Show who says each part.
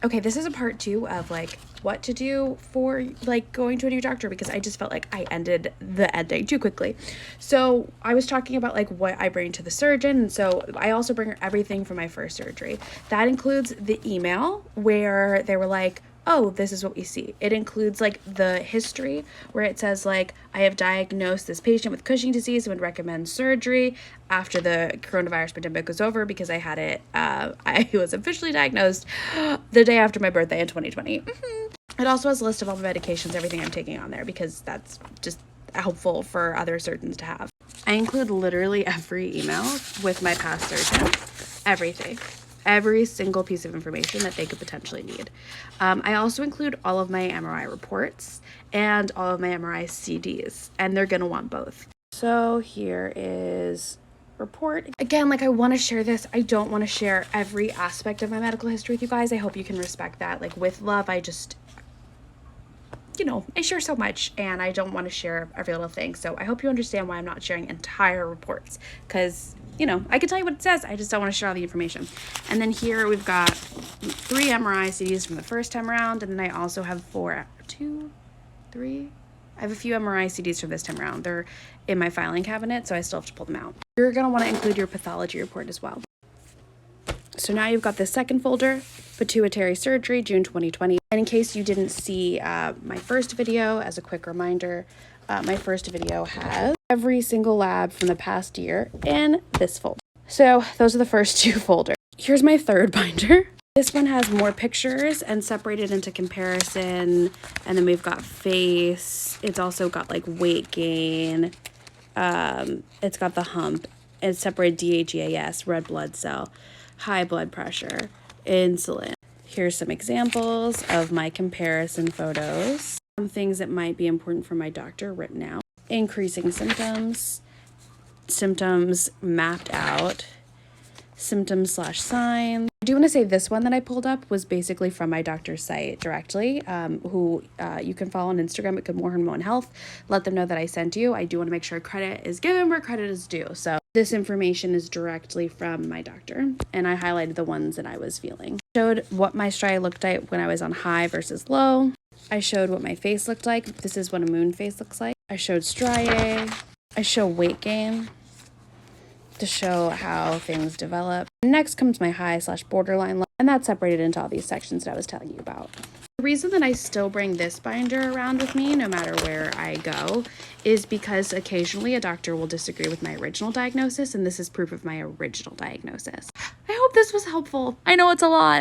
Speaker 1: Okay, this is a part 2 of like what to do for like going to a new doctor, because I just felt like I ended the ending too quickly. So I was talking about like what I bring to the surgeon, and so I also bring everything from my first surgery. That includes the email where they were like, oh, this is what we see. It includes like the history where it says like, I have diagnosed this patient with Cushing disease and would recommend surgery after the coronavirus pandemic was over, because I had it, I was officially diagnosed the day after my birthday in 2020. It also has a list of all the medications, everything I'm taking on there, because that's just helpful for other surgeons to have. I include literally every email with my past surgeon, everything. Every single piece of information that they could potentially need. I also include all of my MRI reports and all of my MRI CDs, and they're gonna want both. So here is report. Again, like I want to share this. I don't want to share every aspect of my medical history with you guys. I hope you can respect that. Like with love, I just, I share so much and I don't want to share every little thing. So I hope you understand why I'm not sharing entire reports, because I can tell you what it says. I just don't want to share all the information. And then here we've got 3 MRI CDs from the first time around. And then I also have 4, 2, 3. I have a few MRI CDs from this time around. They're in my filing cabinet, so I still have to pull them out. You're going to want to include your pathology report as well. So now you've got this second folder, pituitary surgery, June 2020. And in case you didn't see my first video, as a quick reminder, my first video has every single lab from the past year in this folder. So those are the first 2 folders. Here's my third binder. This one has more pictures and separated into comparison. And then we've got face. It's also got like weight gain. It's got the hump. It's separated DHEAS, red blood cell, high blood pressure, insulin. Here's some examples of my comparison photos. Some things that might be important for my doctor written out. Increasing symptoms, symptoms mapped out, symptoms/signs. I do want to say this one that I pulled up was basically from my doctor's site directly, who you can follow on Instagram at Good Hormone Health. Let them know that I sent you. I do want to make sure credit is given where credit is due. So this information is directly from my doctor, and I highlighted the ones that I was feeling. Showed what my striae looked like when I was on high versus low. I showed what my face looked like. This is what a moon face looks like. I showed striae. I show weight gain to show how things develop. Next comes my high/borderline line, and that's separated into all these sections that I was telling you about. The reason that I still bring this binder around with me no matter where I go is because occasionally a doctor will disagree with my original diagnosis, and this is proof of my original diagnosis. I hope this was helpful. I know it's a lot.